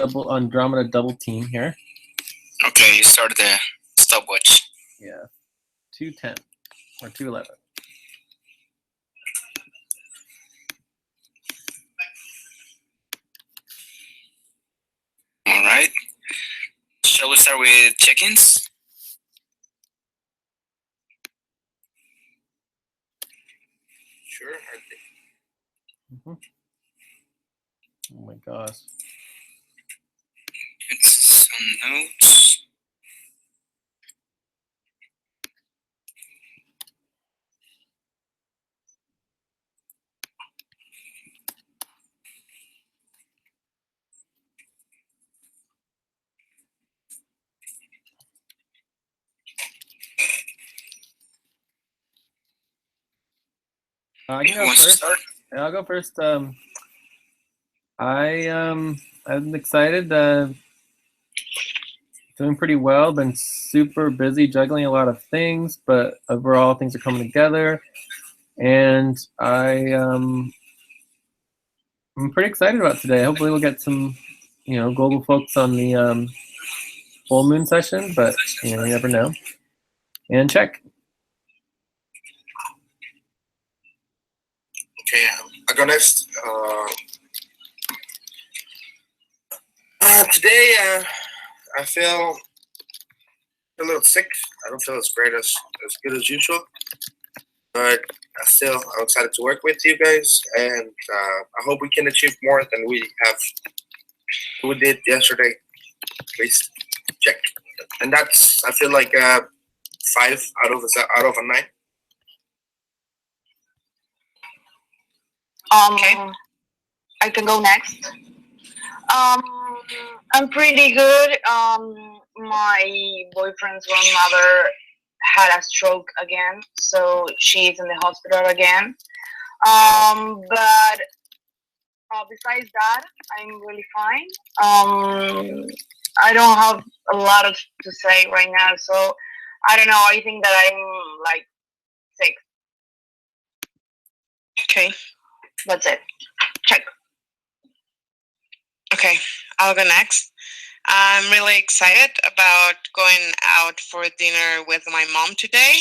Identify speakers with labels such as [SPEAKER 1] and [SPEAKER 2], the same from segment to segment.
[SPEAKER 1] double Andromeda double team here.
[SPEAKER 2] Okay, you started the stopwatch.
[SPEAKER 1] Yeah, 2:10 or 2:11.
[SPEAKER 2] All right. Shall we start with check-ins? Sure.
[SPEAKER 1] Oh my gosh.
[SPEAKER 2] It's some notes.
[SPEAKER 1] I can go first. I'll go first. I'm excited. Doing pretty well. Been super busy juggling a lot of things, but overall things are coming together, and I'm pretty excited about today. Hopefully, we'll get some, global folks on the full moon session, but you never know. And check.
[SPEAKER 3] Okay, I go next. Today, I feel a little sick. I don't feel as great as good as usual, but I'm excited to work with you guys, and I hope we can achieve more than we did yesterday. Please check, and that's I feel like 5 out of a 9.
[SPEAKER 4] Okay. I can go next. I'm pretty good. My boyfriend's grandmother had a stroke again, so she's in the hospital again. But besides that, I'm really fine. I don't have a lot to say right now, so I don't know. I think that I'm like 6.
[SPEAKER 5] Okay.
[SPEAKER 4] That's it. Check.
[SPEAKER 5] Okay, I'll go next. I'm really excited about going out for dinner with my mom today.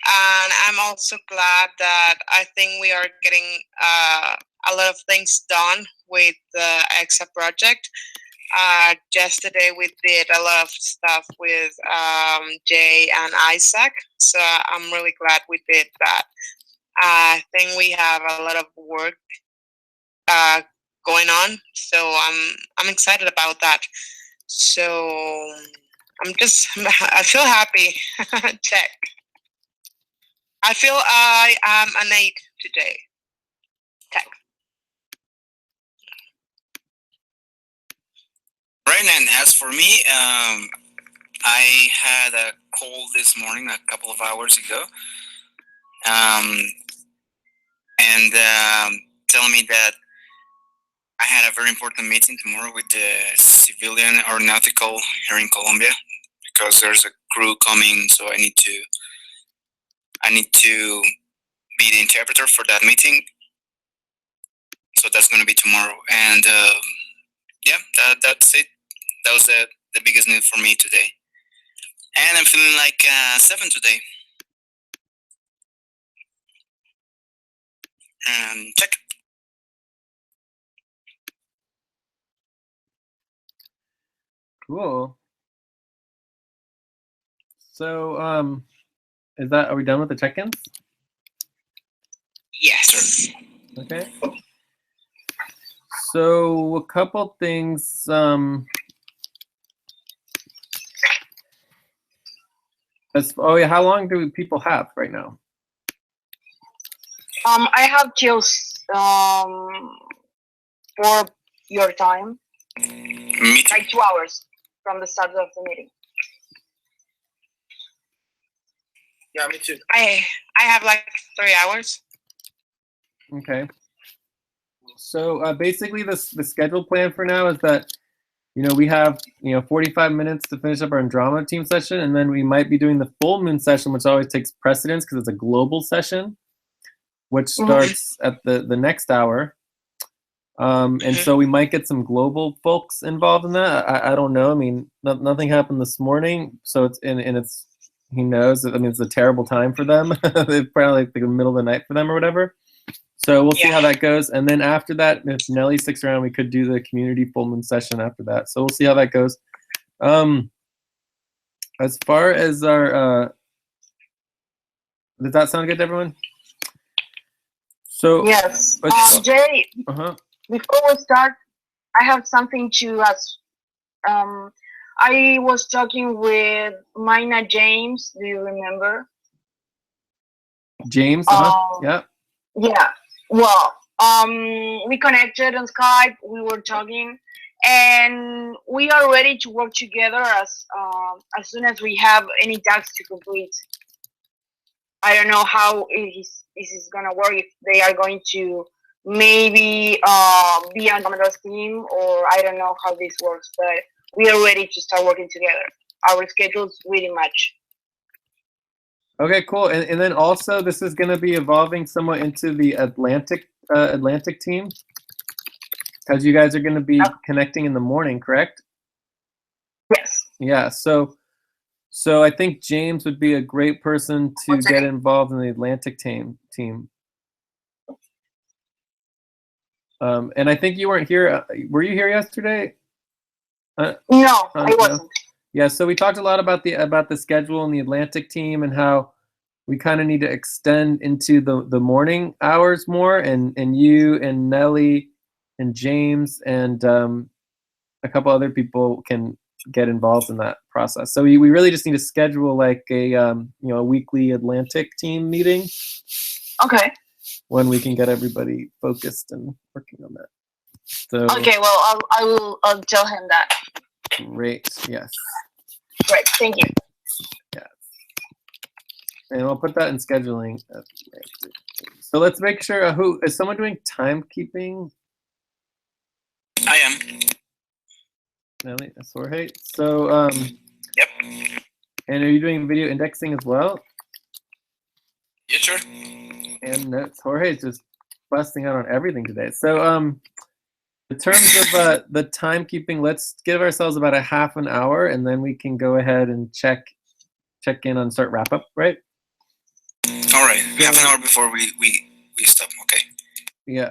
[SPEAKER 5] And I'm also glad that I think we are getting a lot of things done with the EXA project. Yesterday we did a lot of stuff with Jay and Isaahck, so I'm really glad we did that. I think we have a lot of work going on, so I'm excited about that. So I feel happy. Check. I feel I am an 8 today. Check.
[SPEAKER 2] Right, and as for me, I had a call this morning a couple of hours ago, and telling me that I had a very important meeting tomorrow with the civilian aeronautical here in Colombia, because there's a crew coming, so I need to be the interpreter for that meeting. So that's going to be tomorrow, and yeah, that's it. That was the biggest news for me today, and I'm feeling like 7 today. Check.
[SPEAKER 1] Cool. So, are we done with the check-ins?
[SPEAKER 5] Yes.
[SPEAKER 1] Okay. So a couple things. How long do people have right now?
[SPEAKER 4] I have till for your time.
[SPEAKER 2] Me too.
[SPEAKER 4] Like 2 hours from the start of the meeting.
[SPEAKER 3] Yeah, me too.
[SPEAKER 5] I have like 3 hours.
[SPEAKER 1] Okay. So basically, the schedule plan for now is that we have 45 minutes to finish up our Andromeda team session, and then we might be doing the full moon session, which always takes precedence because it's a global session, which starts at the next hour. And so we might get some global folks involved in that. I don't know. I mean, nothing happened this morning, so it's and it's he knows. I mean, it's a terrible time for them. It's probably like the middle of the night for them or whatever. So we'll see how that goes. And then after that, if Nelly sticks around, we could do the community full moon session after that. So we'll see how that goes. As far as our, does that sound good to everyone? So
[SPEAKER 4] Yes. Jay, before we start, I have something to ask. I was talking with Mina James. Do you remember?
[SPEAKER 1] James? Yeah.
[SPEAKER 4] Yeah. Well, we connected on Skype. We were talking, and we are ready to work together as soon as we have any tasks to complete. I don't know how this is gonna work. If they are going to maybe be on Commodore's team, or I don't know how this works, but we are ready to start working together. Our schedules really match.
[SPEAKER 1] Okay, cool. And then also, this is going to be evolving somewhat into the Atlantic team, because you guys are going to be connecting in the morning, correct?
[SPEAKER 4] Yes.
[SPEAKER 1] Yeah. So I think James would be a great person to get involved in the Atlantic team. And I think you weren't here. Were you here yesterday?
[SPEAKER 4] No, I wasn't.
[SPEAKER 1] Yeah, so we talked a lot about the schedule and the Atlantic team and how we kind of need to extend into the morning hours more, and you and Nelly and James and a couple other people can get involved in that process. So we really just need to schedule like a weekly Atlantic team meeting.
[SPEAKER 4] Okay.
[SPEAKER 1] When we can get everybody focused and working on that. So
[SPEAKER 4] okay, well I'll tell him that.
[SPEAKER 1] Great. Yes.
[SPEAKER 4] Great. Thank you.
[SPEAKER 1] Yes. And I'll put that in scheduling. So let's make sure. Who is someone doing timekeeping?
[SPEAKER 2] I am.
[SPEAKER 1] Nelly, Jorge. So
[SPEAKER 2] Yep.
[SPEAKER 1] And are you doing video indexing as well?
[SPEAKER 2] Yeah, sure.
[SPEAKER 1] And notes. Jorge is just busting out on everything today. So in terms of the timekeeping, let's give ourselves about a half an hour, and then we can go ahead and check in on start wrap up, right?
[SPEAKER 2] All right, half an hour before we stop. Okay.
[SPEAKER 1] Yeah.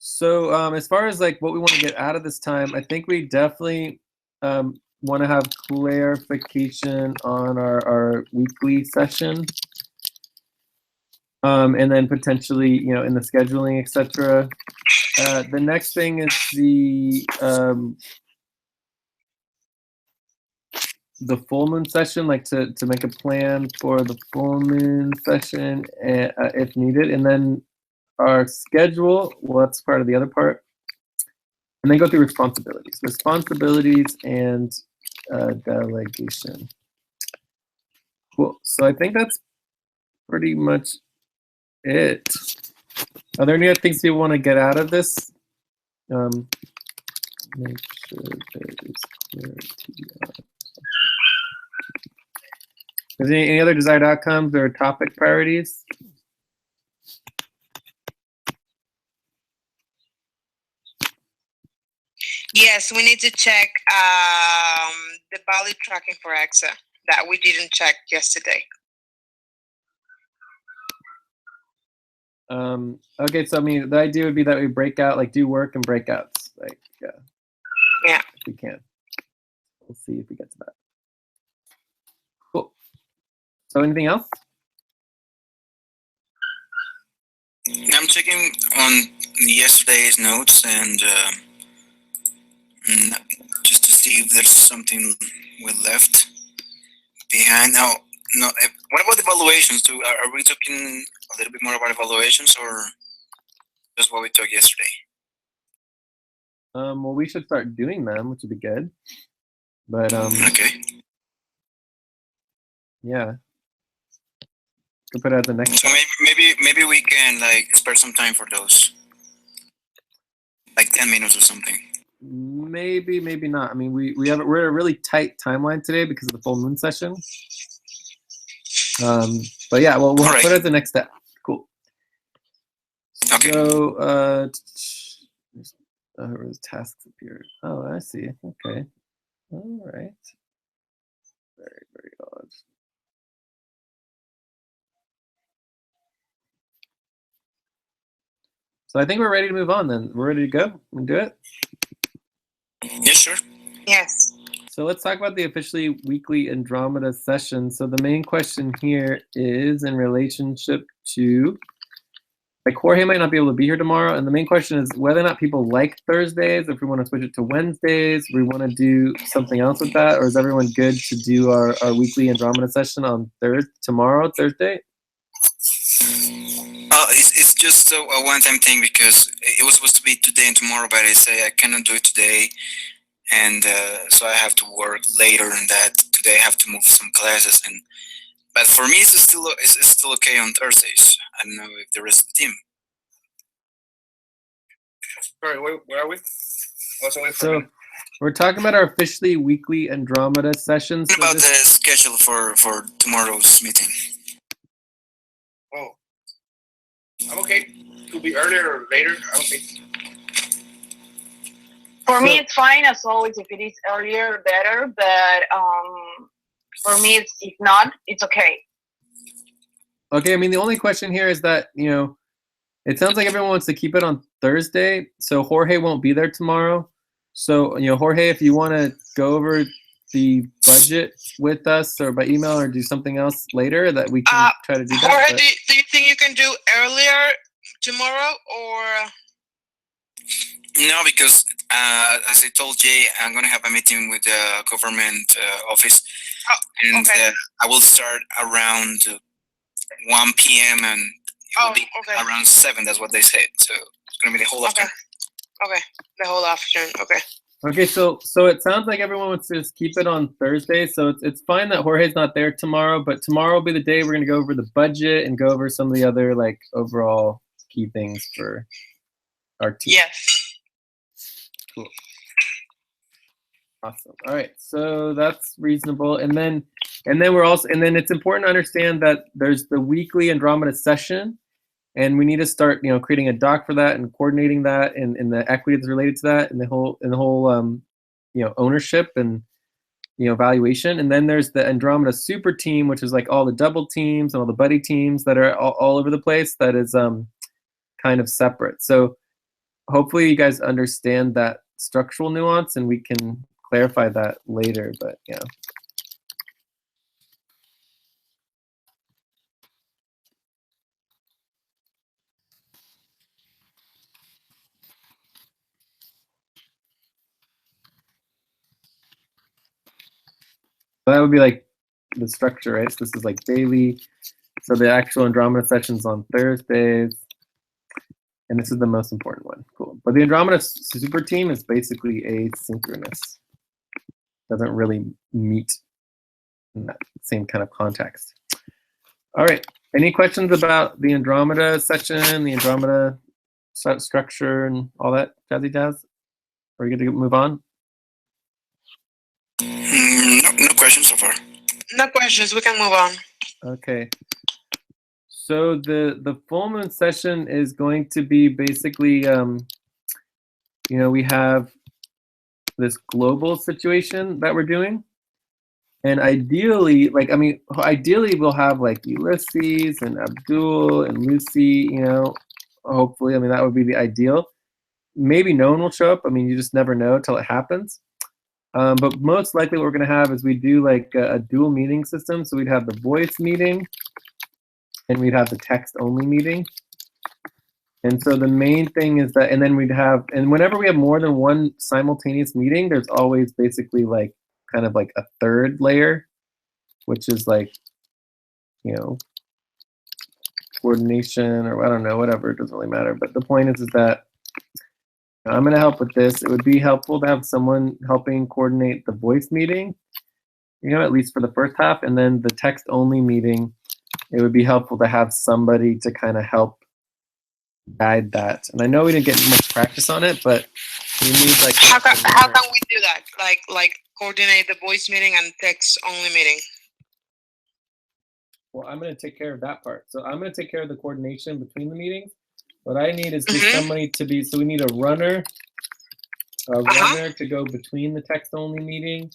[SPEAKER 1] So as far as like what we want to get out of this time, I think we definitely want to have clarification on our weekly session, and then potentially in the scheduling, etc. The next thing is the full moon session, like to make a plan for the full moon session if needed, and then our schedule. Well, that's part of the other part, and then go through responsibilities and delegation. Cool. So I think that's pretty much it. Are there any other things you want to get out of this? Make sure there is clarity. Is there any other desired outcomes or topic priorities?
[SPEAKER 5] Yes, we need to check the value tracking for EXA that we didn't check yesterday.
[SPEAKER 1] Okay, so I mean, the idea would be that we break out, like do work and breakouts, like
[SPEAKER 5] yeah,
[SPEAKER 1] if we can. We'll see if we get to that. Cool. So anything else?
[SPEAKER 2] I'm checking on yesterday's notes and just to see if there's something we left behind. Now, no. What about evaluations? Are we talking a little bit more about evaluations, or just what we talked yesterday?
[SPEAKER 1] Well, we should start doing them, which would be good. But
[SPEAKER 2] okay.
[SPEAKER 1] Yeah. Could put it as the next.
[SPEAKER 2] So maybe we can like spare some time for those, like 10 minutes or something.
[SPEAKER 1] Maybe not. I mean, we're at a really tight timeline today because of the full moon session. But yeah, we'll
[SPEAKER 2] right.
[SPEAKER 1] put it as the next step. Cool.
[SPEAKER 2] Okay.
[SPEAKER 1] So His tasks appeared. Oh, I see. Okay. All right. Very, very odd. So I think we're ready to move on then. We're ready to go and do it?
[SPEAKER 2] Yes, sure.
[SPEAKER 5] Yes.
[SPEAKER 1] So let's talk about the officially weekly Andromeda session. So the main question here is in relationship to, like, Jorge might not be able to be here tomorrow, and the main question is whether or not people like Thursdays, if we want to switch it to Wednesdays, we want to do something else with that, or is everyone good to do our weekly Andromeda session on tomorrow, Thursday?
[SPEAKER 2] It's just a one-time thing because it was supposed to be today and tomorrow, but I say I cannot do it today, and so I have to work later on that. Today I have to move some classes, but for me it's still okay on Thursdays. I don't know if the rest of the team.
[SPEAKER 3] Sorry, where are we? What's away from
[SPEAKER 1] So
[SPEAKER 3] me?
[SPEAKER 1] we're talking about our officially weekly Andromeda sessions.
[SPEAKER 2] What about the schedule for tomorrow's meeting?
[SPEAKER 3] Oh, I'm okay. Could be earlier or later. I'm okay.
[SPEAKER 4] For me, it's fine as always. If it is earlier, better. But for me, if not, it's okay.
[SPEAKER 1] Okay, I mean, the only question here is that, you know, it sounds like everyone wants to keep it on Thursday, so Jorge won't be there tomorrow. So, you know, Jorge, if you want to go over the budget with us or by email or do something else later that we can try to do that.
[SPEAKER 5] Jorge, do you think you can do earlier tomorrow or?
[SPEAKER 2] No, because as I told Jay, I'm going to have a meeting with the government office, and
[SPEAKER 5] okay.
[SPEAKER 2] I will start around 1 p.m. and it will be around 7. That's what they said. So it's going to be the whole afternoon.
[SPEAKER 5] Okay, the whole afternoon. Okay.
[SPEAKER 1] Okay, so it sounds like everyone wants to just keep it on Thursday. So it's fine that Jorge's not there tomorrow, but tomorrow will be the day we're going to go over the budget and go over some of the other like overall key things for our team.
[SPEAKER 5] Yes.
[SPEAKER 1] Cool. Awesome. All right, so that's reasonable. And then it's important to understand that there's the weekly Andromeda session, and we need to start, you know, creating a doc for that and coordinating that and the equity that's related to that and the whole you know, ownership and, you know, valuation. And then there's the Andromeda super team, which is like all the double teams and all the buddy teams that are all over the place. That is kind of separate. So hopefully you guys understand that structural nuance, and we can clarify that later. But yeah. So that would be like the structure, right? So this is like daily. So the actual Andromeda session's on Thursdays. And this is the most important one. Cool. But the Andromeda super team is basically asynchronous. Doesn't really meet in that same kind of context. All right. Any questions about the Andromeda session, the Andromeda structure, and all that jazzy jazz? Are we good to move on?
[SPEAKER 2] No questions so far.
[SPEAKER 5] No questions. We can move on.
[SPEAKER 1] Okay. So the full moon session is going to be basically, you know, we have this global situation that we're doing. And ideally, like, I mean, ideally we'll have like Ulysses and Abdul and Lucy, you know, hopefully. I mean, that would be the ideal. Maybe no one will show up. I mean, you just never know till it happens. But most likely what we're going to have is we do like a dual meeting system. So we'd have the voice meeting and we'd have the text only meeting. And so the main thing is that, and then we'd have, and whenever we have more than one simultaneous meeting, there's always basically like kind of like a third layer, which is like, you know, coordination or I don't know, whatever, it doesn't really matter. But the point is that I'm going to help with this. It would be helpful to have someone helping coordinate the voice meeting, you know, at least for the first half, and then the text only meeting, it would be helpful to have somebody to kind of help guide that. And I know we didn't get much practice on it, but we need like
[SPEAKER 5] how can we do that? Like coordinate the voice meeting and text only meeting.
[SPEAKER 1] Well, I'm going to take care of that part. So I'm going to take care of the coordination between the meetings. What I need is just somebody to be, so we need a runner a runner to go between the text-only meeting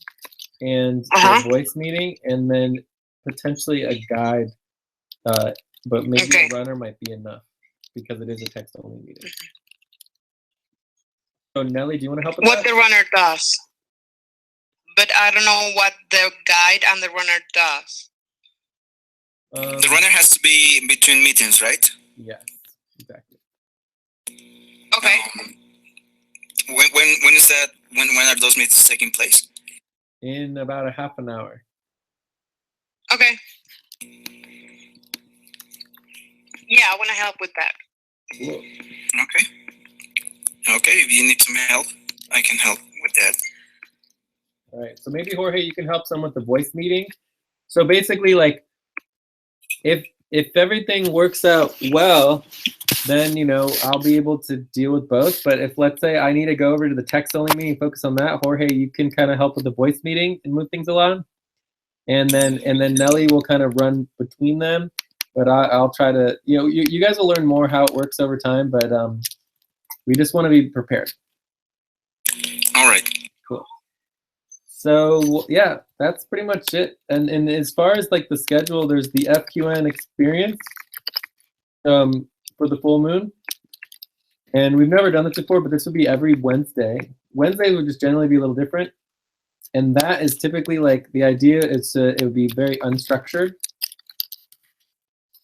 [SPEAKER 1] and the voice meeting, and then potentially a guide, but maybe a runner might be enough because it is a text-only meeting. So Nelly, do you want to help with
[SPEAKER 5] what
[SPEAKER 1] that?
[SPEAKER 5] the runner does? But I don't know what the guide and the runner does.
[SPEAKER 2] The runner has to be between meetings, right?
[SPEAKER 1] Yes, exactly.
[SPEAKER 5] Okay.
[SPEAKER 2] When is that? When are those meetings taking place?
[SPEAKER 1] In about a half an hour.
[SPEAKER 5] Okay. Yeah, I want to help with that.
[SPEAKER 1] Cool.
[SPEAKER 2] Okay. Okay, if you need some help, I can help with that.
[SPEAKER 1] All right, so maybe Jorge, you can help some with the voice meeting. So basically, like, if everything works out well, then I'll be able to deal with both. But if, let's say, I need to go over to the text only meeting, focus on that, Jorge, you can kind of help with the voice meeting and move things along. And then Nelly will kind of run between them. But I'll try to, you guys will learn more how it works over time. But we just want to be prepared.
[SPEAKER 2] All right.
[SPEAKER 1] Cool. So yeah, that's pretty much it. And as far as like the schedule, there's the FQN experience for the full moon. And we've never done this before, but this will be every Wednesday. Wednesdays would just generally be a little different. And that is typically like the idea is it would be very unstructured.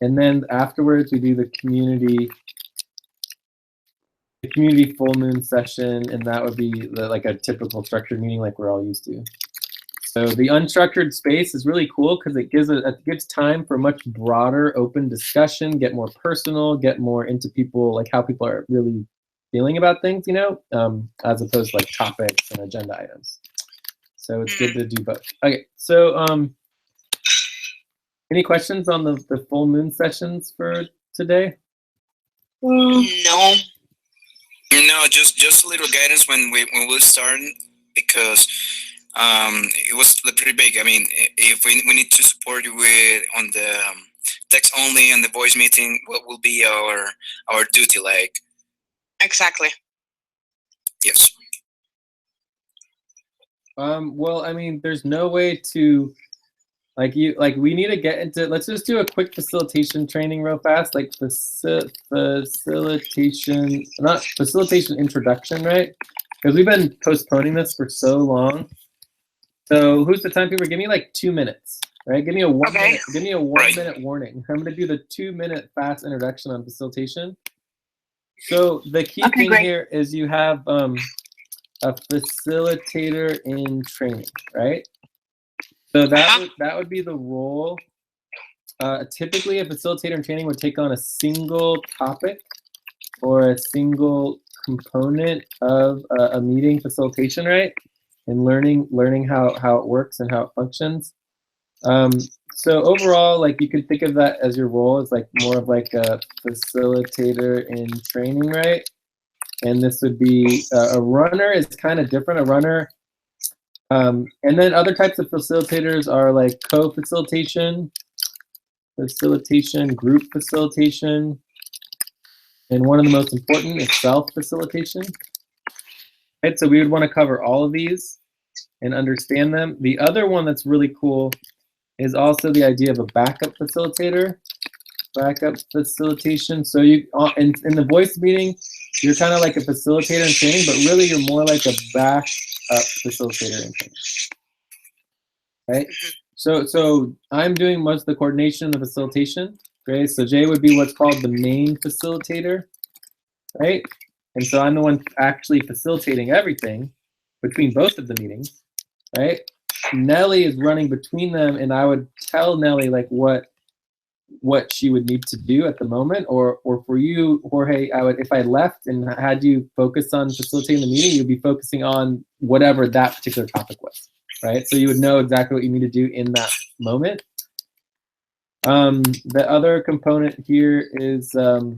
[SPEAKER 1] And then afterwards we do the community full moon session, and that would be like a typical structured meeting like we're all used to. So the unstructured space is really cool because it gives time for much broader open discussion, get more personal, get more into people, like how people are really feeling about things, as opposed to like topics and agenda items. So it's good to do both. Okay, so any questions on the full moon sessions for today?
[SPEAKER 5] No.
[SPEAKER 2] No, just a little guidance when we start, because it was pretty big. I mean, if we need to support you on the text only and the voice meeting, what will be our duty like?
[SPEAKER 5] Exactly.
[SPEAKER 2] Yes.
[SPEAKER 1] Well, I mean, there's no way to we need to get into, let's just do a quick facilitation training real fast, like facilitation introduction, right? Because we've been postponing this for so long. So who's the timekeeper? Give me like 2 minutes, right? Give me a 1 minute. Give me a 1 minute warning. I'm going to do the 2 minute fast introduction on facilitation. So the key thing here is you have a facilitator in training, right? So that would be the role. Typically, a facilitator in training would take on a single topic or a single component of a meeting facilitation, right? And learning how it works and how it functions. So overall, like you could think of that as your role as like more of like a facilitator in training, right? And this would be a runner is kind of different. A runner. And then other types of facilitators are like co-facilitation, group facilitation, and one of the most important is self-facilitation. Right, so we would want to cover all of these and understand them. The other one that's really cool is also the idea of a backup facilitator. Backup facilitation. So you in the voice meeting, you're kind of like a facilitator in training, but really you're more like a backup facilitator in training. Right? So I'm doing most of the coordination and the facilitation. Okay, so Jay would be what's called the main facilitator, right? And so I'm the one actually facilitating everything between both of the meetings, right? Nelly is running between them, and I would tell Nelly like what she would need to do at the moment, or for you, Jorge, if I left and had you focus on facilitating the meeting, you'd be focusing on whatever that particular topic was, right? So you would know exactly what you need to do in that moment. The other component here is the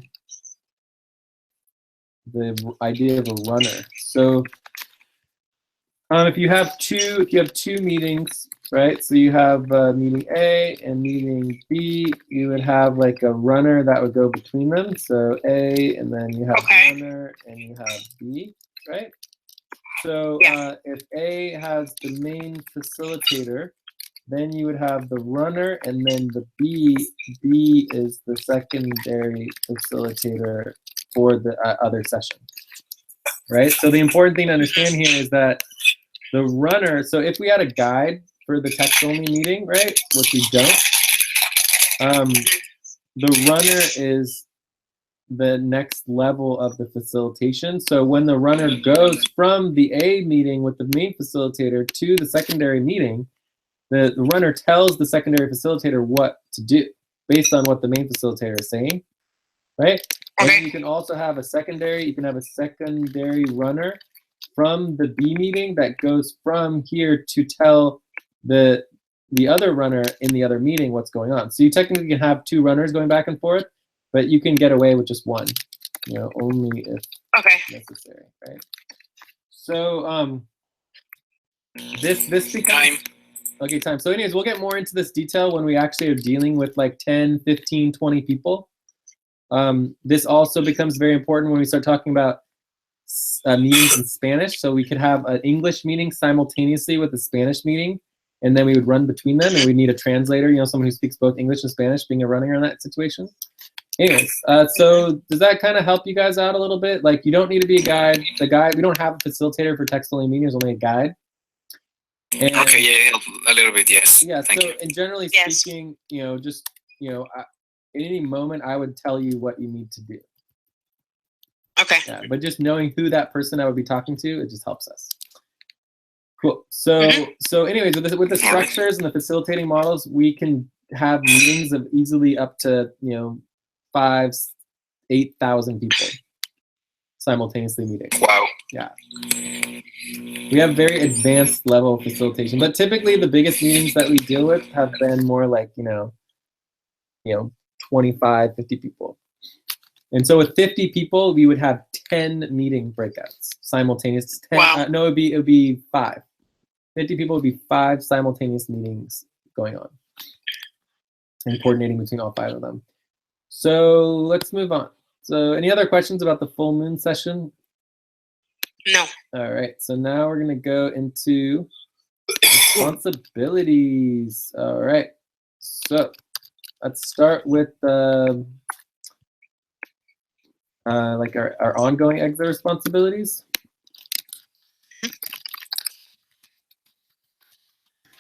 [SPEAKER 1] idea of a runner. So if you have two meetings, right? So you have meeting A and meeting B. You would have like a runner that would go between them. So A, and then you have runner, and you have B, right? So
[SPEAKER 5] Yeah.
[SPEAKER 1] if A has the main facilitator, then you would have the runner, and then the B is the secondary facilitator for the other session, right? So the important thing to understand here is that the runner, so if we had a guide for the text-only meeting, right, which we don't, the runner is the next level of the facilitation. So when the runner goes from the A meeting with the main facilitator to the secondary meeting, the runner tells the secondary facilitator what to do based on what the main facilitator is saying, right? And
[SPEAKER 5] Okay.
[SPEAKER 1] you can also have a secondary runner from the B meeting that goes from here to tell the other runner in the other meeting what's going on. So you technically can have two runners going back and forth, but you can get away with just one, only if necessary, right? So this becomes
[SPEAKER 2] Time.
[SPEAKER 1] okay, time. So anyways, we'll get more into this detail when we actually are dealing with like 10, 15, 20 people. This also becomes very important when we start talking about meetings in Spanish. So we could have an English meeting simultaneously with a Spanish meeting, and then we would run between them, and we need a translator, someone who speaks both English and Spanish being a runner in that situation. Anyways, so does that kind of help you guys out a little bit? Like, you don't need to be a guide. We don't have a facilitator for text-only meetings, only a guide. And,
[SPEAKER 2] okay, yeah, help a little bit, yes.
[SPEAKER 1] Yeah,
[SPEAKER 2] Thank
[SPEAKER 1] so
[SPEAKER 2] you.
[SPEAKER 1] and generally speaking, just, at any moment, I would tell you what you need to do.
[SPEAKER 5] Okay.
[SPEAKER 1] Yeah, but just knowing who that person I would be talking to, it just helps us. Cool. So so anyways, with the structures and the facilitating models, we can have meetings of easily up to 5,000-8,000 people simultaneously meeting.
[SPEAKER 2] Wow.
[SPEAKER 1] Yeah. We have very advanced level facilitation, but typically the biggest meetings that we deal with have been more like 25, 50 people. And so with 50 people, we would have 10 meeting breakouts simultaneous. 10,
[SPEAKER 5] Wow.
[SPEAKER 1] No, it would be 5. 50 people would be 5 simultaneous meetings going on and coordinating between all 5 of them. So let's move on. So any other questions about the full moon session?
[SPEAKER 5] No.
[SPEAKER 1] All right. So now we're going to go into responsibilities. All right. So let's start with like our ongoing exit responsibilities.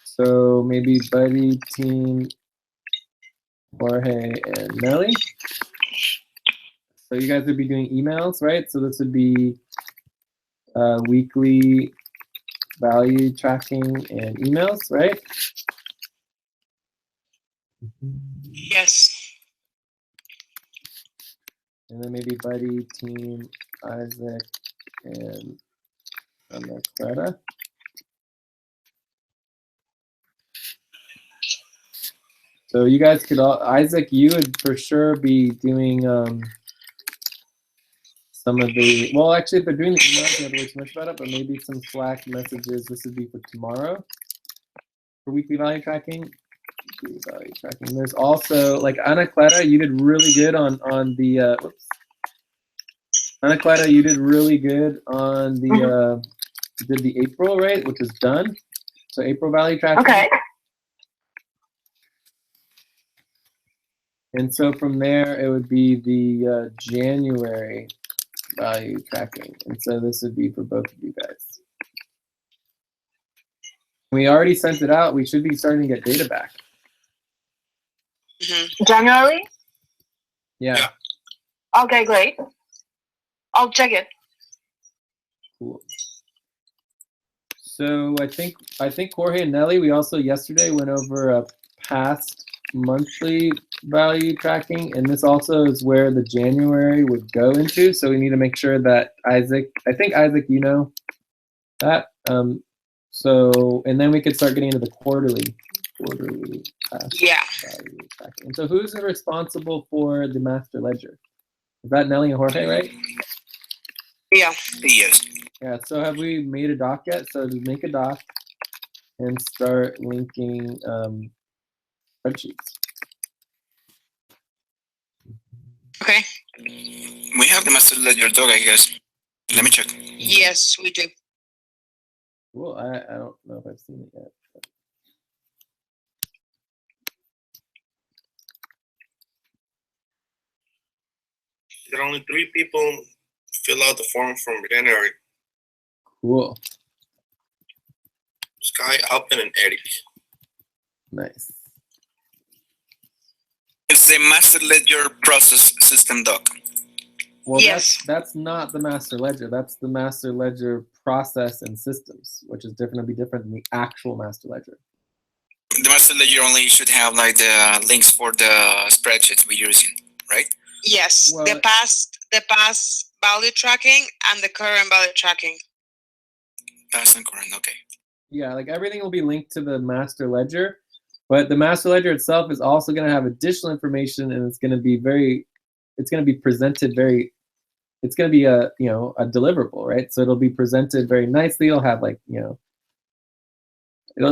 [SPEAKER 1] So maybe Buddy, Team, Jorge, and Nelly. So you guys would be doing emails, right? So this would be weekly value tracking and emails, right?
[SPEAKER 5] Yes.
[SPEAKER 1] And then maybe Buddy, Team, Isaahck, and Anaclara. So you guys could all, Isaahck, you would for sure be doing some of the, well, actually, if they're doing the emails, you don't have to worry too much about it, but maybe some Slack messages. This would be for tomorrow for weekly value tracking. Weekly value tracking. There's also, like, Anaclara, you did really good on the, whoops. Anaclara, you did really good on the, you did the April, right, which is done. So April value tracking.
[SPEAKER 4] Okay.
[SPEAKER 1] And so from there, it would be the January value tracking. And so this would be for both of you guys. We already sent it out. We should be starting to get data back.
[SPEAKER 4] January?
[SPEAKER 1] Yeah.
[SPEAKER 4] Okay, great. I'll check it.
[SPEAKER 1] Cool. So I think Jorge and Nelly, we also yesterday went over a past monthly value tracking, and this also is where the January would go into. So we need to make sure that Isaahck, I think Isaahck, you know that. So and then we could start getting into the quarterly past value tracking. And so who's responsible for the master ledger? Is that Nelly and Jorge, right?
[SPEAKER 5] Yeah.
[SPEAKER 2] Yes.
[SPEAKER 1] Yeah, so have we made a doc yet? So just make a doc and start linking spreadsheets.
[SPEAKER 5] Okay.
[SPEAKER 2] We have the master ledger doc, I guess. Let me check.
[SPEAKER 5] Yes, we do.
[SPEAKER 1] Cool. I don't know if I've seen it yet.
[SPEAKER 3] There are only 3 people fill out the form from January.
[SPEAKER 1] Cool.
[SPEAKER 3] Sky, Alpin, and Eric.
[SPEAKER 1] Nice.
[SPEAKER 2] It's the master ledger process system doc.
[SPEAKER 1] Well,
[SPEAKER 5] Yes.
[SPEAKER 1] that's not the master ledger. That's the master ledger process and systems, which is different. It'll be different than the actual master ledger.
[SPEAKER 2] The master ledger only should have like the links for the spreadsheets we're using, right?
[SPEAKER 5] Yes,
[SPEAKER 1] Well,
[SPEAKER 5] the past value tracking and the current value tracking.
[SPEAKER 2] Past and current, okay.
[SPEAKER 1] Yeah, like everything will be linked to the master ledger, but the master ledger itself is also going to have additional information, and it's going to be presented very. It's going to be a a deliverable, right? So it'll be presented very nicely. It'll have like it'll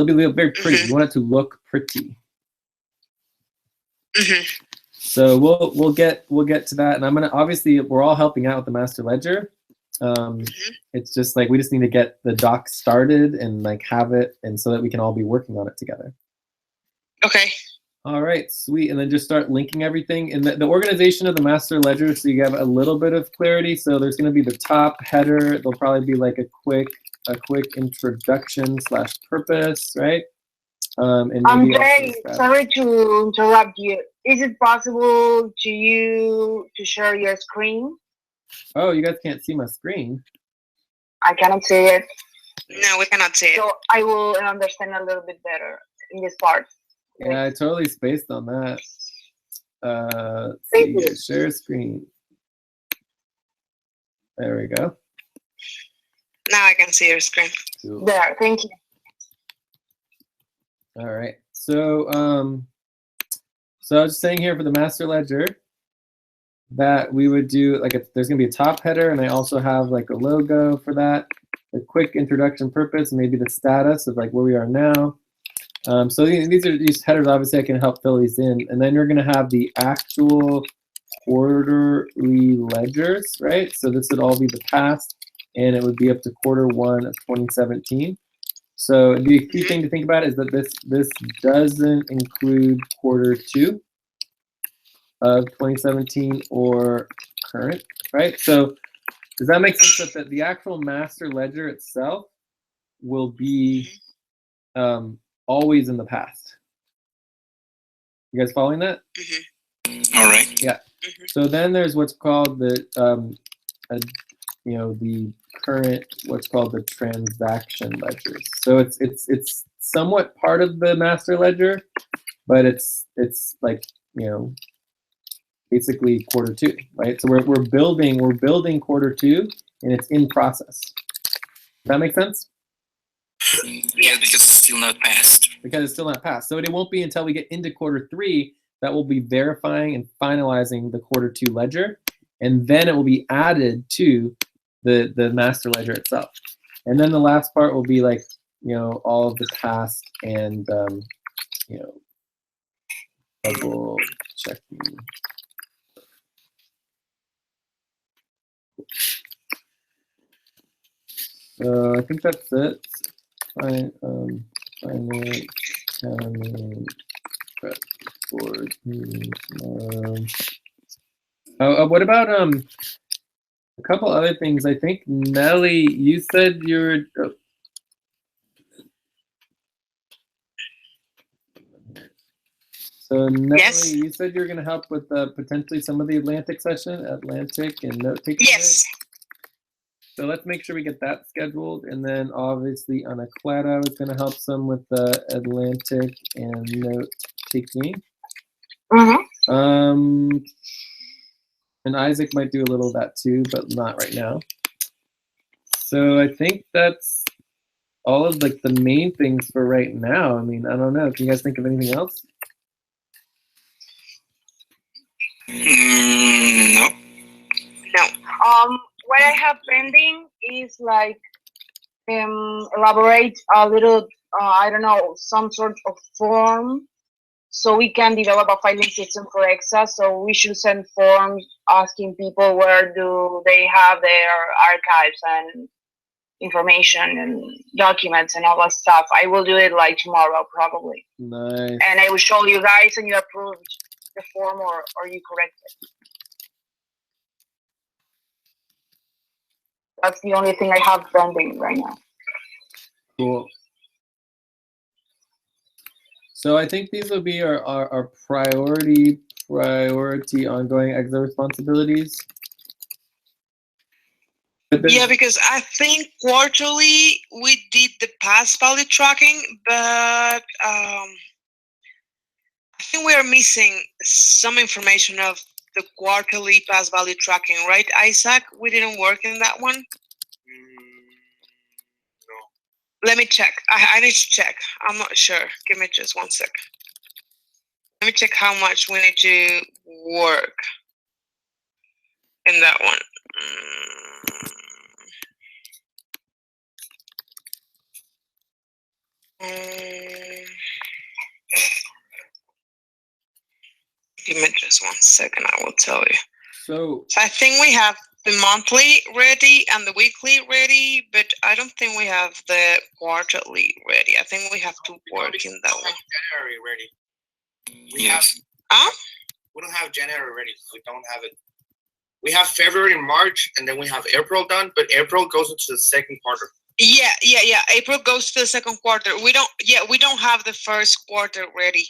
[SPEAKER 1] be very pretty.
[SPEAKER 5] Mhm.
[SPEAKER 1] You want it to look pretty.
[SPEAKER 5] Hmm.
[SPEAKER 1] So we'll get to that, and I'm gonna obviously we're all helping out with the master ledger. It's just like we just need to get the doc started and like have it, and so that we can all be working on it together.
[SPEAKER 5] Okay.
[SPEAKER 1] All right, sweet, and then just start linking everything and the organization of the master ledger, so you have a little bit of clarity. So there's going to be the top header. There'll probably be like a quick introduction / purpose, right? And maybe
[SPEAKER 4] Andre, sorry to interrupt you. Is it possible to share your screen?
[SPEAKER 1] Oh, you guys can't see my screen.
[SPEAKER 4] I cannot see it,
[SPEAKER 5] No, we cannot see it.
[SPEAKER 4] so I will understand a little bit better in this part.
[SPEAKER 1] Yeah, I totally spaced on that. Let's
[SPEAKER 4] Thank
[SPEAKER 1] see,
[SPEAKER 4] you.
[SPEAKER 1] share screen. There we go.
[SPEAKER 5] Now I can see your screen.
[SPEAKER 1] Cool.
[SPEAKER 4] There, thank you.
[SPEAKER 1] All right. So so I was just saying here for the master ledger that we would do like there's gonna be a top header, and I also have like a logo for that, a quick introduction purpose, maybe the status of like where we are now. So these headers, obviously I can help fill these in, and then you're gonna have the actual quarterly ledgers, right? So this would all be the past, and it would be up to Q1 of 2017. So the key thing to think about is that this doesn't include Q2 of 2017 or current, right? So does that make sense that the actual master ledger itself will be always in the past? You guys following that?
[SPEAKER 2] All right.
[SPEAKER 1] Yeah. So then there's what's called the the current, what's called the transaction ledgers. So it's somewhat part of the master ledger, but it's like basically Q2, right? So we're building Q2, and it's in process. Does that make sense?
[SPEAKER 2] Yeah, because it's still not passed.
[SPEAKER 1] Because it's still not passed. So it won't be until we get into Q3 that we'll be verifying and finalizing the Q2 ledger, and then it will be added to the master ledger itself. And then the last part will be like all of the past and double checking. So I think that's it. Finance, accounting, prep board meeting tomorrow. What about a couple other things? I think Nelly, you said you were. So Nelly,
[SPEAKER 5] Yes.
[SPEAKER 1] you said you were going to help with potentially some of the Atlantic and note taking.
[SPEAKER 5] Yes.
[SPEAKER 1] So let's make sure we get that scheduled, and then obviously Anaclara is going to help some with the Atlantic and note taking.
[SPEAKER 4] Mm-hmm.
[SPEAKER 1] And Isaahck might do a little of that too, but not right now. So I think that's all of like the main things for right now. I mean, I don't know. Can you guys think of anything else?
[SPEAKER 2] No.
[SPEAKER 5] No.
[SPEAKER 4] What I have pending is like elaborate a little, I don't know, some sort of form so we can develop a filing system for EXA. So we should send forms asking people where do they have their archives and information and documents and all that stuff. I will do it like tomorrow probably.
[SPEAKER 1] Nice.
[SPEAKER 4] And I will show you guys and you approved the form or you corrected. That's the only thing I have pending right now.
[SPEAKER 1] Cool. So I think these will be our priority ongoing exo responsibilities.
[SPEAKER 5] Yeah, because I think quarterly we did the past value tracking, but I think we are missing some information of the quarterly past value tracking, right, Isaahck? We didn't work in that one.
[SPEAKER 3] No.
[SPEAKER 5] Let me check. I need to check. I'm not sure. Give me just 1 sec. Let me check how much we need to work in that one. Give me just 1 second, I will tell you.
[SPEAKER 1] So
[SPEAKER 5] I think we have the monthly ready and the weekly ready, but I don't think we have the quarterly ready. I think we have to work in that one.
[SPEAKER 3] January ready.
[SPEAKER 2] Yes.
[SPEAKER 3] We don't have January ready. We don't have it. We have February and March, and then we have April done, but April goes into the second quarter.
[SPEAKER 5] Yeah. April goes to the second quarter. We don't have the first quarter ready.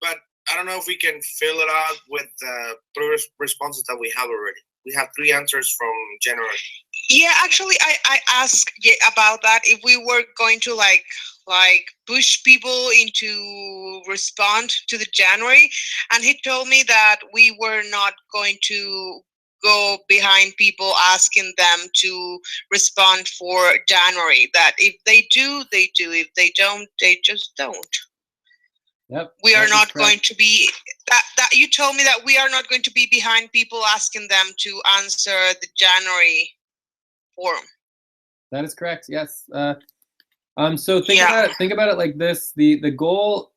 [SPEAKER 3] But I don't know if we can fill it out with the 3 responses that we have already. We have 3 answers from January.
[SPEAKER 5] Yeah, actually, I asked about that if we were going to like push people into respond to the January, and he told me that we were not going to go behind people asking them to respond for January. That if they do, they do. If they don't, they just don't.
[SPEAKER 1] Yep.
[SPEAKER 5] We are not going to be that you told me that we are not going to be behind people asking them to answer the January form.
[SPEAKER 1] That is correct. Yes. So think about it like this: the goal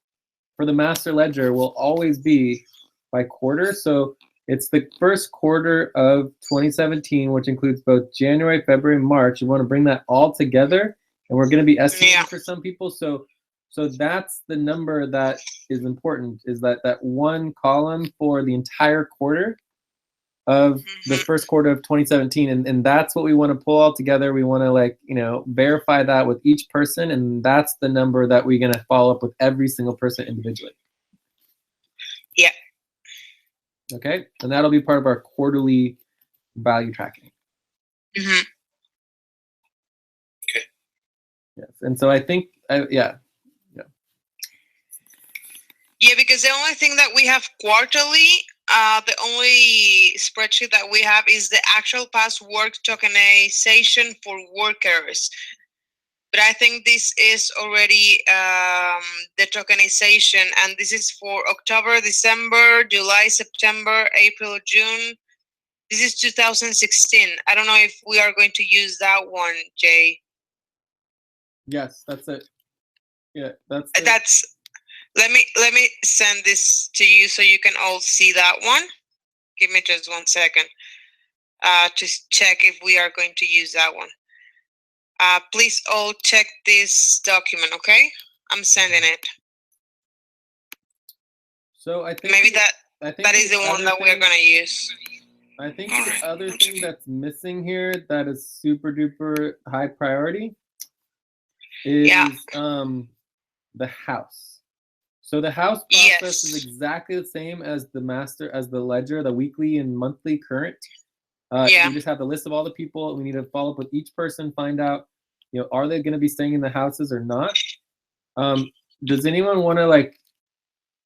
[SPEAKER 1] for the master ledger will always be by quarter. So it's the first quarter of 2017, which includes both January, February, and March. You want to bring that all together, and we're going to be estimating for some people. So that's the number that is important, is that one column for the entire quarter of the first quarter of 2017, and that's what we want to pull all together. We want to verify that with each person, and that's the number that we're going to follow up with every single person individually.
[SPEAKER 5] Yeah.
[SPEAKER 1] Okay, and that'll be part of our quarterly value tracking.
[SPEAKER 5] Mm-hmm.
[SPEAKER 3] Okay.
[SPEAKER 1] Yes, and so I think
[SPEAKER 5] Yeah, because the only thing that we have quarterly, the only spreadsheet that we have is the actual past work tokenization for workers. But I think this is already the tokenization, and this is for October, December, July, September, April, June. This is 2016. I don't know if we are going to use that one, Jay.
[SPEAKER 1] Yes, that's it. Yeah, that's it.
[SPEAKER 5] Let me send this to you so you can all see that one. Give me just 1 second to check if we are going to use that one. Please all check this document, okay? I'm sending it.
[SPEAKER 1] So I think
[SPEAKER 5] maybe that is the one that we're gonna use.
[SPEAKER 1] I think the other thing that's missing here that is super duper high priority is the house. So the house process is exactly the same as the ledger, the weekly and monthly current. We just have the list of all the people. We need to follow up with each person, find out, are they going to be staying in the houses or not? Does anyone want to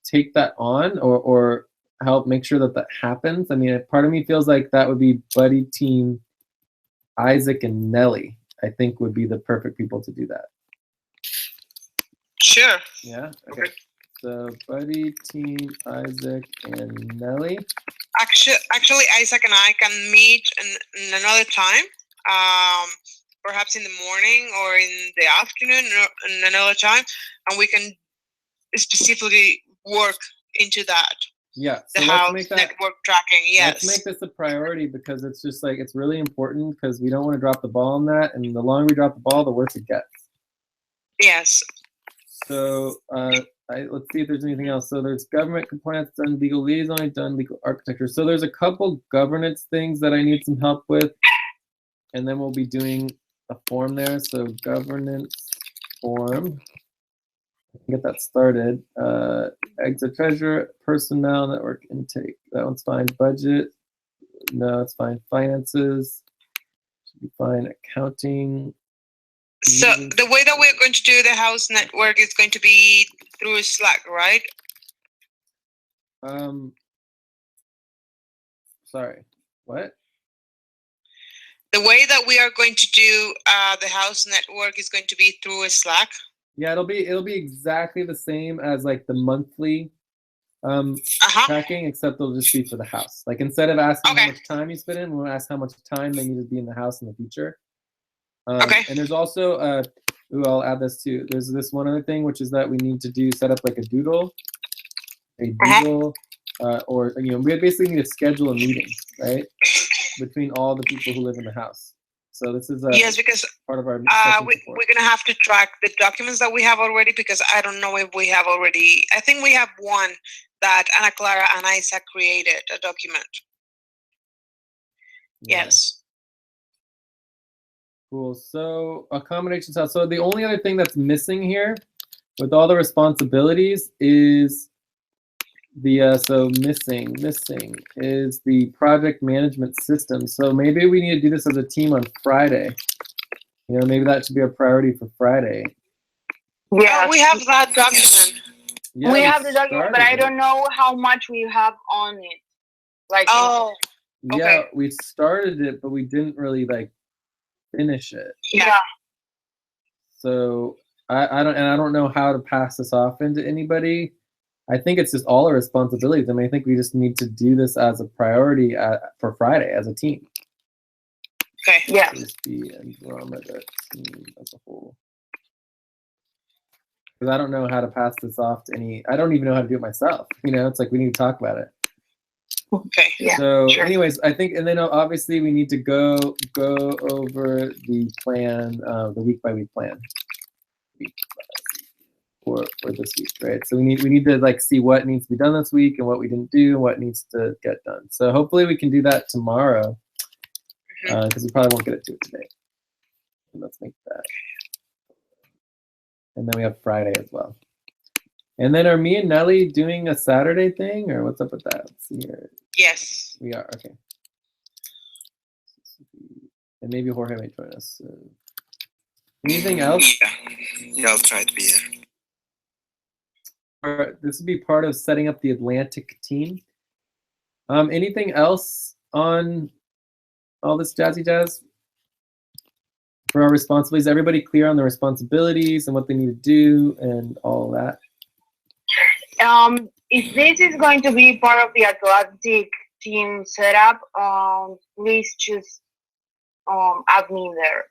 [SPEAKER 1] take that on or help make sure that happens? I mean, part of me feels like that would be Buddy, Team, Isaahck, and Nelly. I think would be the perfect people to do that.
[SPEAKER 5] Sure.
[SPEAKER 1] Yeah. Okay. So Buddy, Team, Isaahck, and Nelly.
[SPEAKER 5] Actually, Isaahck and I can meet in another time, perhaps in the morning or in the afternoon, in another time, and we can specifically work into that.
[SPEAKER 1] Yeah.
[SPEAKER 5] the
[SPEAKER 1] So let's
[SPEAKER 5] house
[SPEAKER 1] make that.
[SPEAKER 5] network tracking.
[SPEAKER 1] Let's
[SPEAKER 5] Yes.
[SPEAKER 1] make this a priority because it's just like it's really important because we don't want to drop the ball on that, and the longer we drop the ball, the worse it gets.
[SPEAKER 5] Yes.
[SPEAKER 1] So let's see if there's anything else. So there's government compliance done, legal liaison done, legal architecture. So there's a couple governance things that I need some help with, and then we'll be doing a form there. So governance form. Get that started. Exit treasurer, personnel, network intake. That one's fine. Budget. No, it's fine. Finances. Should be fine. Accounting.
[SPEAKER 5] So the way that we're going to do the house network is going to be through Slack, right?
[SPEAKER 1] Sorry. What?
[SPEAKER 5] The way that we are going to do the house network is going to be through a Slack.
[SPEAKER 1] Yeah, it'll be exactly the same as like the monthly tracking, except it'll just be for the house. Like instead of asking how much time you spend in, we'll ask how much time they need to be in the house in the future. And there's also I'll add this too. There's this one other thing, which is that we need to set up like a doodle, or we basically need to schedule a meeting, right, between all the people who live in the house. So this is
[SPEAKER 5] yes, because
[SPEAKER 1] part of our
[SPEAKER 5] we're gonna have to track the documents that we have already, because I don't know if we have already. I think we have one that Anaclara and Isaahck created a document.
[SPEAKER 1] Yeah.
[SPEAKER 5] Yes.
[SPEAKER 1] Cool. So accommodations house. So the only other thing that's missing here with all the responsibilities is missing is the project management system. So maybe we need to do this as a team on Friday. Maybe that should be a priority for Friday.
[SPEAKER 5] Yeah, we have that document.
[SPEAKER 1] Yeah,
[SPEAKER 4] we have the document, but I don't know how much we have on it. Like,
[SPEAKER 1] yeah, we started it, but we didn't really like finish it.
[SPEAKER 4] Yeah.
[SPEAKER 1] So I don't know how to pass this off into anybody. I think it's just all our responsibilities. I mean, I think we just need to do this as a priority for Friday as a team.
[SPEAKER 5] Okay.
[SPEAKER 4] Yeah.
[SPEAKER 1] The Andromeda team as a whole. Because I don't know how to pass this off to any. I don't even know how to do it myself. It's like we need to talk about it.
[SPEAKER 5] Okay.
[SPEAKER 4] Yeah.
[SPEAKER 1] So,
[SPEAKER 4] sure.
[SPEAKER 1] anyways, I think, and then obviously we need to go over the plan, the week by week plan. For this week, right? So we need to like see what needs to be done this week and what we didn't do and what needs to get done. So hopefully we can do that tomorrow, because we probably won't get to it today. So let's make that. And then we have Friday as well. And then are me and Nelly doing a Saturday thing, or what's up with that? Let's see here.
[SPEAKER 5] Yes.
[SPEAKER 1] We are, okay. And maybe Jorge might join us. Anything else?
[SPEAKER 2] Yeah, I'll try to be there.
[SPEAKER 1] This would be part of setting up the Atlantic team. Anything else on all this jazzy jazz for our responsibilities? Everybody clear on the responsibilities and what they need to do and all that?
[SPEAKER 4] If this is going to be part of the Atlantic team setup, please just add me in there.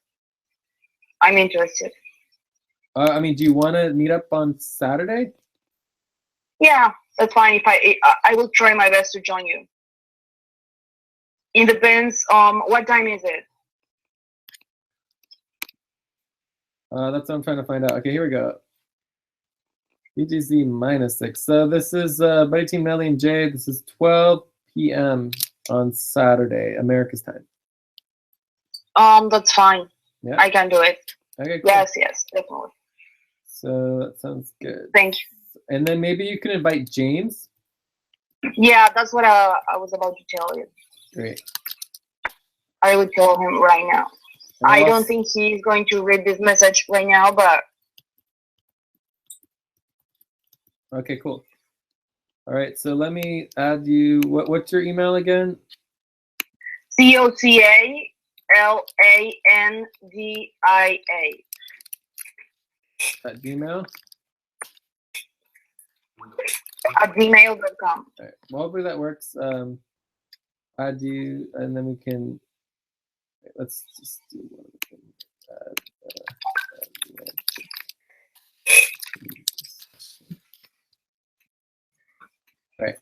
[SPEAKER 4] I'm interested.
[SPEAKER 1] I mean, do you want to meet up on Saturday?
[SPEAKER 4] Yeah, that's fine. If I will try my best to join you. It depends. What time is it?
[SPEAKER 1] That's what I'm trying to find out. Okay, here we go. BGZ -6. So this is Buddy Team Nelly and Jay. This is 12 p.m. on Saturday, America's time.
[SPEAKER 4] That's fine.
[SPEAKER 1] Yeah.
[SPEAKER 4] I can do it.
[SPEAKER 1] Okay. Cool.
[SPEAKER 4] Yes, definitely.
[SPEAKER 1] So that sounds good.
[SPEAKER 4] Thank you.
[SPEAKER 1] And then maybe you can invite James.
[SPEAKER 4] Yeah, that's what I was about to tell you.
[SPEAKER 1] Great.
[SPEAKER 4] I will tell him right now. I don't think he's going to read this message right now, but.
[SPEAKER 1] Okay, cool. All right, so let me add you. What's your email again?
[SPEAKER 4] COCALANDIA.
[SPEAKER 1] At Gmail?
[SPEAKER 4] At gmail.com.
[SPEAKER 1] All right. Well, hopefully that works. Add you, and then we can. Let's just do one of the things. All right.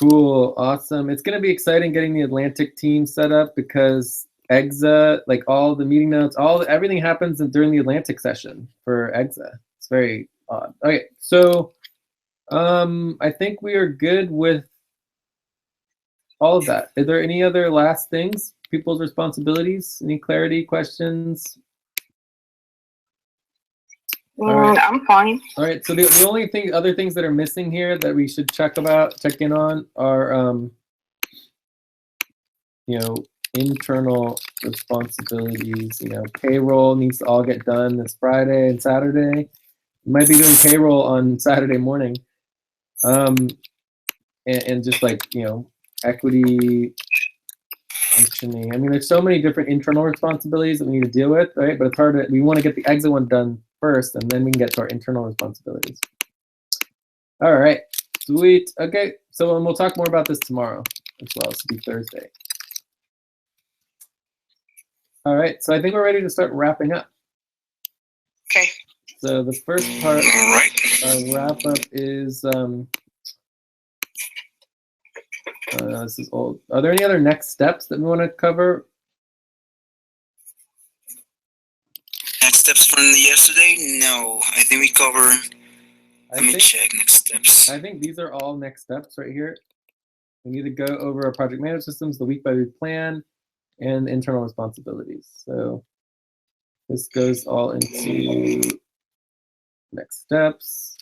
[SPEAKER 1] Cool, awesome. It's gonna be exciting getting the Atlantic team set up because EXA, like all the meeting notes, everything happens during the Atlantic session for EXA. It's very odd. Okay, so I think we are good with all of that. Are there any other last things? People's responsibilities? Any clarity, questions? All right.
[SPEAKER 4] I'm fine.
[SPEAKER 1] All right. So the only other things that are missing here that we should check in on are, internal responsibilities. Payroll needs to all get done this Friday and Saturday. You might be doing payroll on Saturday morning. And just like, equity functioning. I mean, there's so many different internal responsibilities that we need to deal with, right? But it's hard we want to get the exit one done first, and then we can get to our internal responsibilities. All right, sweet. Okay, so we'll talk more about this tomorrow as well. This will be Thursday. All right, so I think we're ready to start wrapping up.
[SPEAKER 5] Okay.
[SPEAKER 1] So the first part
[SPEAKER 2] All right.
[SPEAKER 1] of wrap up is this is old. Are there any other next steps that we want to cover?
[SPEAKER 2] Next steps from yesterday? No, I think we covered. Let me check next steps.
[SPEAKER 1] I think these are all next steps right here. We need to go over our project management systems, the week-by-week plan, and internal responsibilities. So this goes all into next steps.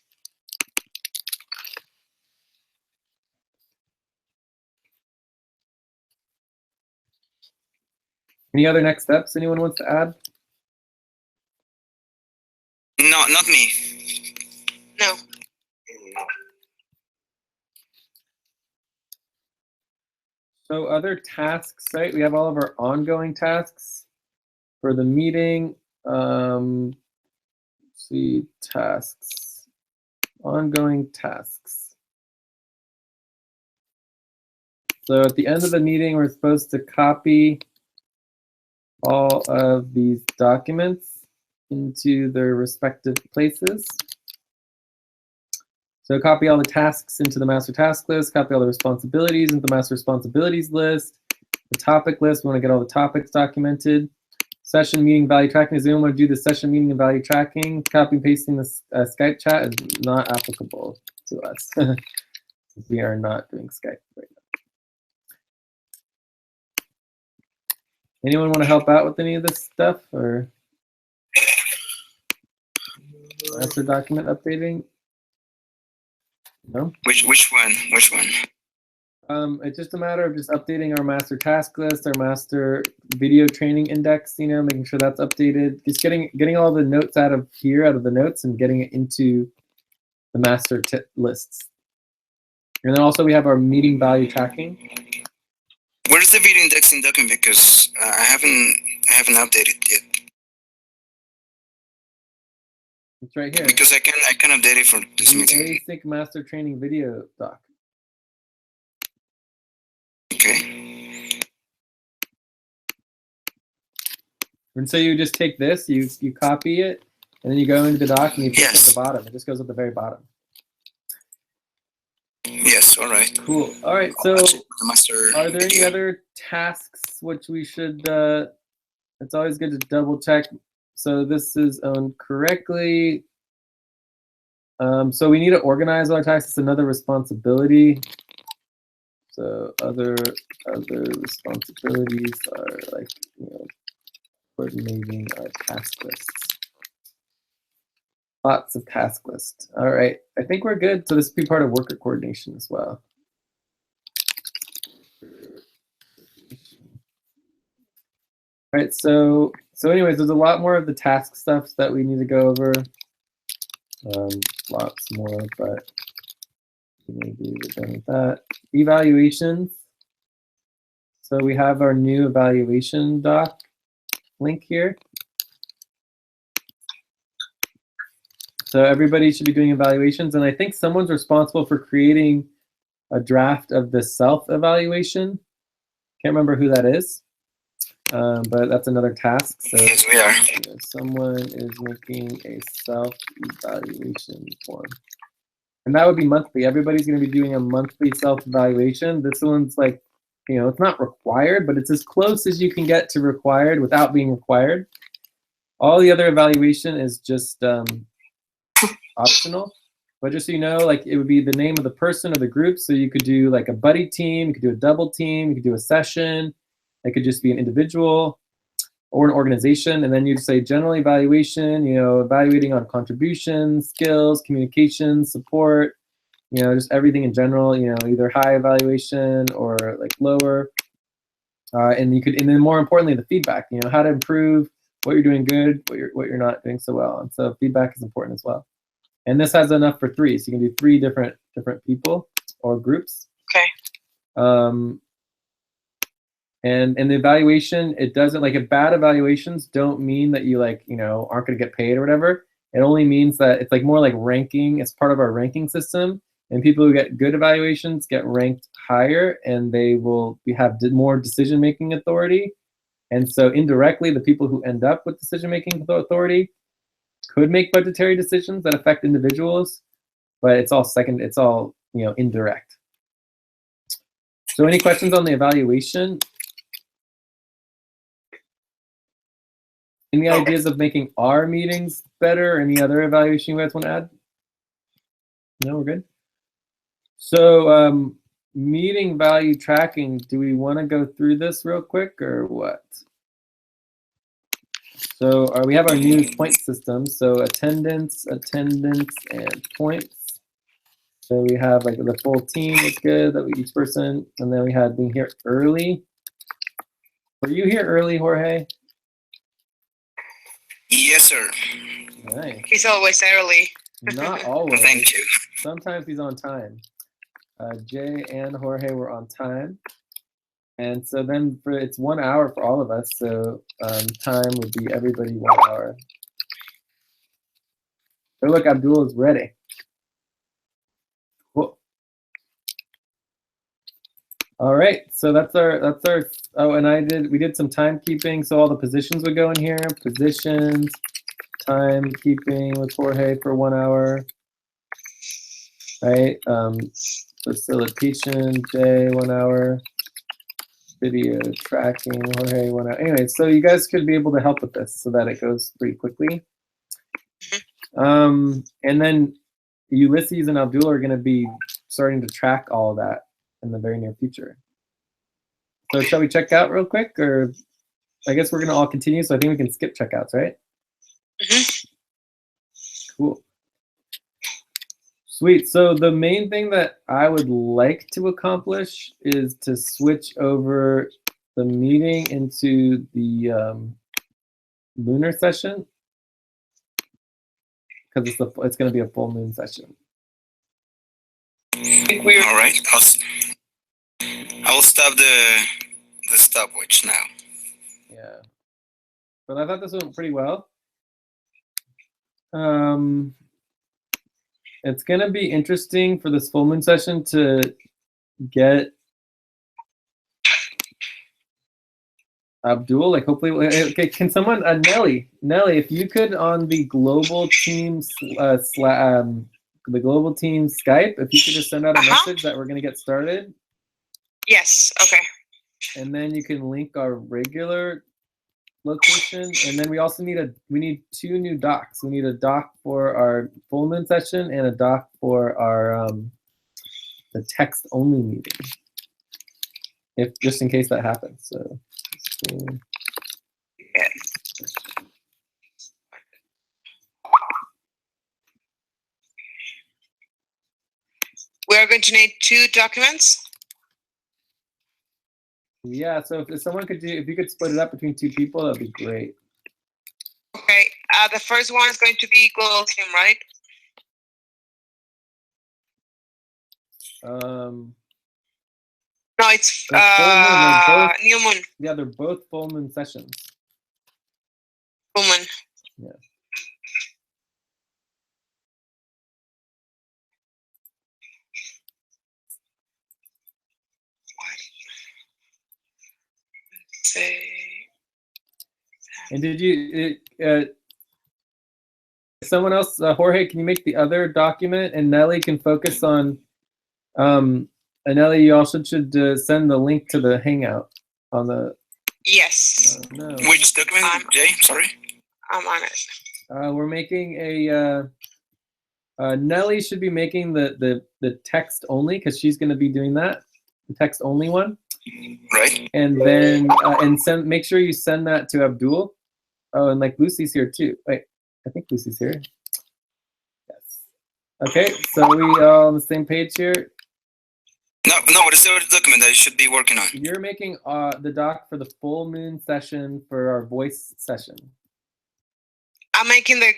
[SPEAKER 1] Any other next steps anyone wants to add?
[SPEAKER 2] No, not me.
[SPEAKER 5] No.
[SPEAKER 1] So other tasks, right? We have all of our ongoing tasks for the meeting. Let's see, tasks, ongoing tasks. So at the end of the meeting, we're supposed to copy all of these documents into their respective places. So copy all the tasks into the master task list, copy all the responsibilities into the master responsibilities list, the topic list, we want to get all the topics documented. Session meeting value tracking, does anyone want to do the session meeting and value tracking? Copy and pasting the Skype chat is not applicable to us. We are not doing Skype right now. Anyone want to help out with any of this stuff or master document updating? No?
[SPEAKER 2] Which one? Which one?
[SPEAKER 1] It's just a matter of just updating our master task list, our master video training index, making sure that's updated. Just getting all the notes out of the notes and getting it into the master lists. And then also we have our meeting value tracking.
[SPEAKER 2] Where's the video indexing document? Because I haven't updated yet.
[SPEAKER 1] It's right here.
[SPEAKER 2] Because I can update it for this meeting.
[SPEAKER 1] Async master training video doc.
[SPEAKER 2] Okay.
[SPEAKER 1] And so you just take this, you copy it, and then you go into the doc and you put it at the bottom. It just goes at the very bottom.
[SPEAKER 2] Yes, all right.
[SPEAKER 1] Cool. All right, so are there any other tasks which we should, it's always good to double check. So this is owned correctly. So we need to organize our tasks. It's another responsibility. So other responsibilities are like, coordinating our task lists. Lots of task lists. All right, I think we're good. So this will be part of worker coordination as well. All right, so anyways, there's a lot more of the task stuff that we need to go over. Lots more, but maybe we're done with that. Evaluations. So we have our new evaluation doc link here. So everybody should be doing evaluations, and I think someone's responsible for creating a draft of the self-evaluation. Can't remember who that is, but that's another task. So
[SPEAKER 2] yes, we are.
[SPEAKER 1] someone is making a self-evaluation form. And that would be monthly. Everybody's going to be doing a monthly self-evaluation. This one's like, you know, it's not required, but it's as close as you can get to required without being required. All the other evaluation is just optional. But just so you know, like it would be the name of the person or the group. So you could do like a buddy team, you could do a double team, you could do a session. It could just be an individual or an organization. And then you'd say general evaluation, you know, evaluating on contributions, skills, communication, support, you know, just everything in general, you know, either high evaluation or like lower. And you could, and then more importantly, the feedback, you know, how to improve, what you're doing good, what you're not doing so well. And so feedback is important as well. And this has enough for 3, so you can do 3 different people or groups.
[SPEAKER 5] Okay.
[SPEAKER 1] And in the evaluation, it doesn't, like, if bad evaluations don't mean that you, like, you know, aren't going to get paid or whatever. It only means that it's like more like ranking. It's part of our ranking system. And people who get good evaluations get ranked higher, and they will have more decision-making authority. And so indirectly, the people who end up with decision-making authority could make budgetary decisions that affect individuals, but it's all you know, indirect. So any questions on the evaluation? Any ideas of making our meetings better? Any other evaluation you guys want to add? No, we're good. So meeting value tracking, do we want to go through this real quick or what? So we have our new point system. So attendance, and points. So we have like the full team is good, that each person, and then we had being here early. Were you here early, Jorge?
[SPEAKER 2] Yes, sir.
[SPEAKER 1] Nice.
[SPEAKER 5] He's always early.
[SPEAKER 1] Not always.
[SPEAKER 2] Thank you.
[SPEAKER 1] Sometimes he's on time. Jay and Jorge were on time. And so then it's 1 hour for all of us. So time would be everybody 1 hour. Oh, look, Abdul is ready. Cool. All right, so that's our, oh, and we did some timekeeping. So all the positions would go in here. Positions, timekeeping with Jorge for 1 hour. Right, facilitation, Jay, 1 hour. Video tracking, Jorge, 1 hour. Anyway, so you guys could be able to help with this so that it goes pretty quickly. And then Ulysses and Abdul are going to be starting to track all of that in the very near future. So shall we check out real quick, or I guess we're going to all continue, so I think we can skip checkouts, right? Cool. Sweet. So the main thing that I would like to accomplish is to switch over the meeting into the lunar session, because it's going to be a full moon session.
[SPEAKER 2] All right. I will stop the stopwatch now.
[SPEAKER 1] Yeah. But I thought this went pretty well. It's going to be interesting for this full moon session to get Abdul, like hopefully, okay, can someone, Nelly, if you could on the global team, the global team Skype, if you could just send out a message that we're going to get started.
[SPEAKER 5] Yes, okay.
[SPEAKER 1] And then you can link our regular location, and then we also need we need 2 new docs. We need a doc for our full moon session and a doc for our the text only meeting, if just in case that happens. So
[SPEAKER 5] We are going to need 2 documents.
[SPEAKER 1] yeah, so if someone could if you could split it up between 2 people, that'd be great.
[SPEAKER 5] Okay, the first one is going to be global team, right? No, it's new moon.
[SPEAKER 1] Yeah, they're both full moon sessions.
[SPEAKER 5] Full moon.
[SPEAKER 1] Yeah.
[SPEAKER 5] Say.
[SPEAKER 1] And did you someone else, Jorge, can you make the other document, and Nelly can focus on. And Nelly, you also should send the link to the Hangout on the.
[SPEAKER 5] Yes,
[SPEAKER 1] No.
[SPEAKER 2] Which document, Jay? Sorry.
[SPEAKER 5] I'm on it.
[SPEAKER 1] We're making a. Nelly should be making the text only because she's going to be doing that, the text only one.
[SPEAKER 2] Right.
[SPEAKER 1] And then make sure you send that to Abdul. Oh, and like Lucy's here too. Wait, I think Lucy's here. Yes. Okay, so we all on the same page here.
[SPEAKER 2] No. What is the other document that I should be working on?
[SPEAKER 1] You're making the doc for the full moon session for our voice session.
[SPEAKER 5] I'm making the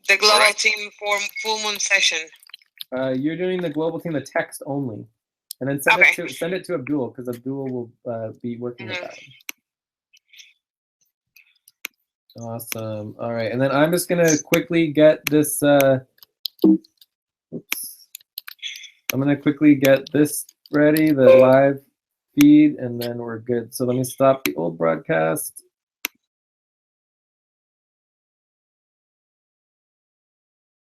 [SPEAKER 5] global
[SPEAKER 2] Alright.
[SPEAKER 5] team for full moon session.
[SPEAKER 1] You're doing the global team, the text only, and then send it to Abdul because Abdul will be working with that one. Awesome. All right, and then I'm just gonna quickly get this. Oops. I'm gonna quickly get this ready, the live feed, and then we're good. So let me stop the old broadcast.